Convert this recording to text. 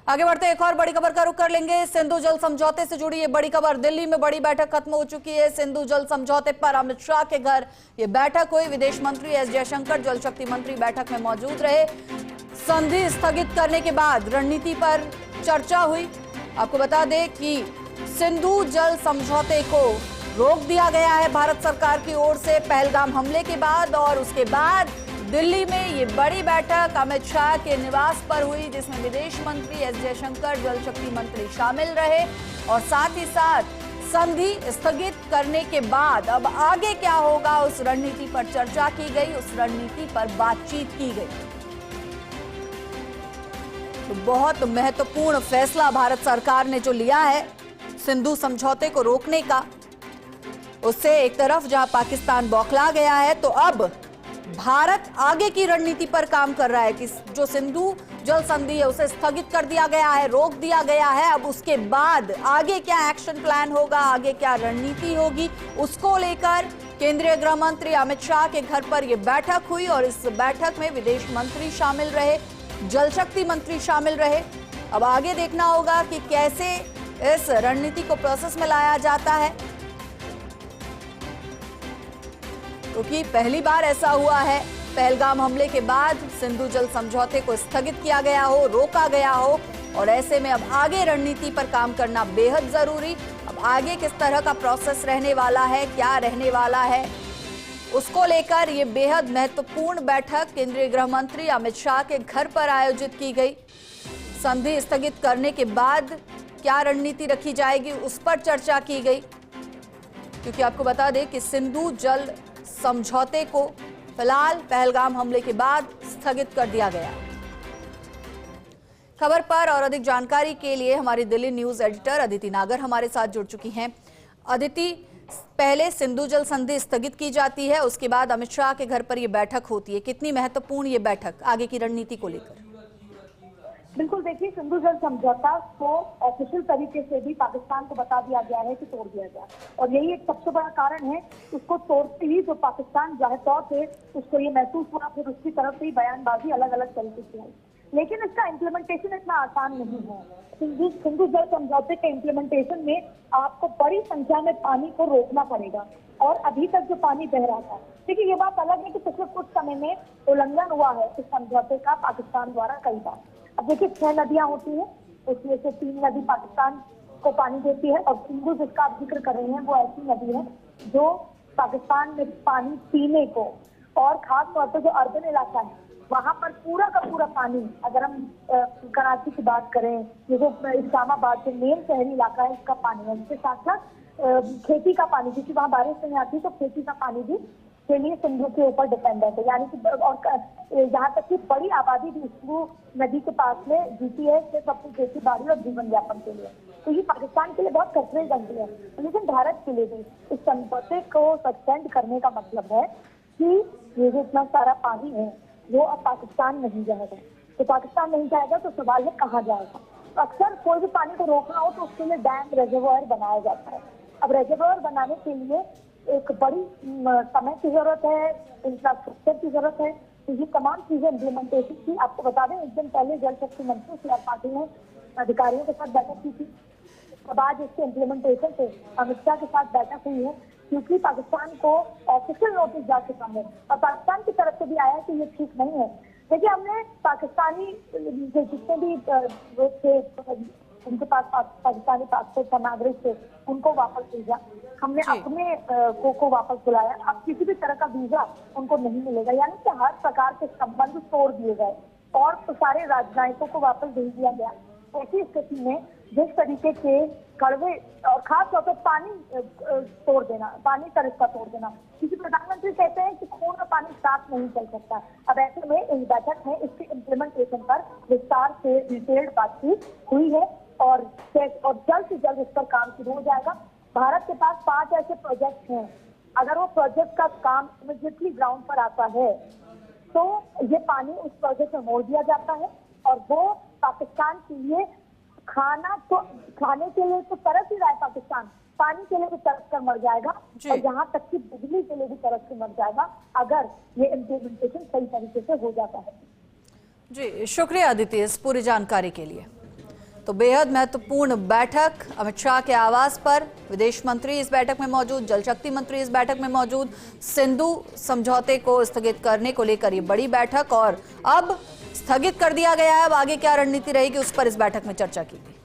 आगे बढ़ते एक और बड़ी खबर का रुख कर लेंगे। सिंधु जल समझौते से जुड़ी ये बड़ी खबर। दिल्ली में बड़ी बैठक खत्म हो चुकी है। सिंधु जल समझौते पर अमित शाह के घर ये बैठक हुई। विदेश मंत्री एस जयशंकर, जल शक्ति मंत्री बैठक में मौजूद रहे। संधि स्थगित करने के बाद रणनीति पर चर्चा हुई। आपको बता दें कि सिंधु जल समझौते को रोक दिया गया है भारत सरकार की ओर से पहलगाम हमले के बाद, और उसके बाद दिल्ली में ये बड़ी बैठक अमित शाह के निवास पर हुई, जिसमें विदेश मंत्री एस जयशंकर, जल शक्ति मंत्री शामिल रहे। और साथ ही साथ संधि स्थगित करने के बाद अब आगे क्या होगा उस रणनीति पर चर्चा की गई, उस रणनीति पर बातचीत की गई। तो बहुत महत्वपूर्ण फैसला भारत सरकार ने जो लिया है सिंधु समझौते को रोकने का, उससे एक तरफ जहां पाकिस्तान बौखला गया है, तो अब भारत आगे की रणनीति पर काम कर रहा है कि जो सिंधु जल संधि है उसे स्थगित कर दिया गया है, रोक दिया गया है। अब उसके बाद आगे क्या एक्शन प्लान होगा, आगे क्या रणनीति होगी, उसको लेकर केंद्रीय गृह मंत्री अमित शाह के घर पर यह बैठक हुई। और इस बैठक में विदेश मंत्री शामिल रहे, जल शक्ति मंत्री शामिल रहे। अब आगे देखना होगा कि कैसे इस रणनीति को प्रोसेस में लाया जाता है, क्योंकि पहली बार ऐसा हुआ है पहलगाम हमले के बाद सिंधु जल समझौते को स्थगित किया गया हो, रोका गया हो। और ऐसे में अब आगे रणनीति पर काम करना बेहद जरूरी। अब आगे किस तरह का प्रोसेस रहने वाला है, क्या रहने वाला है, उसको लेकर ये बेहद महत्वपूर्ण बैठक केंद्रीय गृह मंत्री अमित शाह के घर पर आयोजित की गई। संधि स्थगित करने के बाद क्या रणनीति रखी जाएगी उस पर चर्चा की गई, क्योंकि आपको बता दें कि सिंधु जल समझौते को फिलहाल पहलगाम हमले के बाद स्थगित कर दिया गया। खबर पर और अधिक जानकारी के लिए हमारी दिल्ली न्यूज एडिटर अदिति नागर हमारे साथ जुड़ चुकी हैं। अदिति, पहले सिंधु जल संधि स्थगित की जाती है, उसके बाद अमित शाह के घर पर यह बैठक होती है। कितनी महत्वपूर्ण ये बैठक आगे की रणनीति को लेकर? बिल्कुल, देखिए, सिंधु जल समझौता को ऑफिशियल तरीके से भी पाकिस्तान को बता दिया गया है कि तोड़ दिया गया, और यही एक सबसे बड़ा कारण है। उसको तोड़ते ही जो पाकिस्तान जाहिर तौर से उसको ये महसूस हुआ, फिर उसकी तरफ से ही बयानबाजी अलग अलग तरीके से आई। लेकिन इसका इम्प्लीमेंटेशन इतना आसान नहीं है। सिंधु जल समझौते के इम्प्लीमेंटेशन में आपको बड़ी संख्या में पानी को रोकना पड़ेगा, और अभी तक जो पानी बह रहा था, देखिए ये बात अलग है कि पिछले कुछ समय में उल्लंघन हुआ है इस समझौते का पाकिस्तान द्वारा कई बार। अब देखिए 6 नदियां होती हैं, उसमें से 3 नदी पाकिस्तान को पानी देती है, और सिंधु जिसका आप जिक्र कर रहे हैं वो ऐसी नदी है जो पाकिस्तान में पानी पीने को, और खास तौर पर जो अर्बन इलाका है वहां पर पूरा का पूरा पानी, अगर हम कराची की बात करें, ये जो इस्लामाबाद जो मेन शहरी इलाका है इसका पानी है, इसके साथ साथ खेती का पानी, क्योंकि वहाँ बारिश नहीं आती तो खेती का पानी भी के लिए सिंधु के ऊपर डिपेंडेंट है। यानी कि और यहाँ तक कि बड़ी आबादी भी सिंधु नदी के पास में जीती है सिर्फ अपनी खेती बाड़ी और जीवन यापन के लिए। तो ये पाकिस्तान के लिए बहुत खतरे बनती है, लेकिन भारत के लिए भी इस समझौते को सस्पेंड करने का मतलब है कि ये जो इतना सारा पानी है वो अब पाकिस्तान नहीं जाएगा। तो पाकिस्तान नहीं जाएगा तो सवाल है कहाँ जाएगा। तो अक्सर कोई भी पानी को रोकना हो तो उसके लिए डैम, रेजर्वोयर बनाया जाता है। अब रेजर्वोयर बनाने के लिए एक बड़ी समय की जरूरत है, इंफ्रास्ट्रक्चर की जरूरत है। तो ये तमाम चीजें इम्प्लीमेंटेशन की। आपको बता दें, एक दिन पहले जल शक्ति मंत्री सी आर पाटिल ने अधिकारियों के साथ बैठक की थी। अब आज इसके इम्प्लीमेंटेशन से अमित शाह के साथ बैठक हुई है, क्योंकि पाकिस्तान को ऑफिशियल नोटिस जा चुका है और पाकिस्तान की तरफ से भी आया कि ये ठीक नहीं है। देखिए, हमने पाकिस्तानी जितने भी लोग थे उनके पास पाकिस्तानी पासपोर्ट था, नागरिक थे, उनको वापस भेजा। हमने अपने को वापस बुलाया। अब किसी भी तरह का वीजा उनको नहीं मिलेगा, यानी कि हर प्रकार के संबंध तोड़ दिए गए और तो सारे राजनयिकों को वापस भेज दिया गया। ऐसी स्थिति में जिस तरीके के कड़वे और खास तौर पर पानी तोड़ देना, पानी का रिश्ता तोड़ देना, क्योंकि प्रधानमंत्री कहते हैं कि खून में पानी साफ नहीं चल सकता। अब ऐसे में इस बैठक में इसके इम्प्लीमेंटेशन पर विस्तार से डिटेल्ड बातचीत हुई है, और जल्द से जल्द इस पर काम शुरू हो जाएगा। भारत के पास 5 ऐसे प्रोजेक्ट हैं। अगर वो प्रोजेक्ट का काम इमीडिएटली ग्राउंड पर आता है तो ये पानी उस प्रोजेक्ट में मोड़ दिया जाता है, और वो पाकिस्तान के लिए खाने के लिए तो तरस ही रहा है पाकिस्तान, पानी के लिए भी तरस कर मर जाएगा, और यहाँ तक कि बिजली के लिए भी तरस कर मर जाएगा अगर ये इम्प्लीमेंटेशन सही तरीके से हो जाता है। जी, शुक्रिया अदिति इस पूरी जानकारी के लिए। तो बेहद महत्वपूर्ण बैठक अमित शाह के आवास पर, विदेश मंत्री इस बैठक में मौजूद, जल शक्ति मंत्री इस बैठक में मौजूद, सिंधु समझौते को स्थगित करने को लेकर ये बड़ी बैठक, और अब स्थगित कर दिया गया है। अब आगे क्या रणनीति रहेगी उस पर इस बैठक में चर्चा की गई।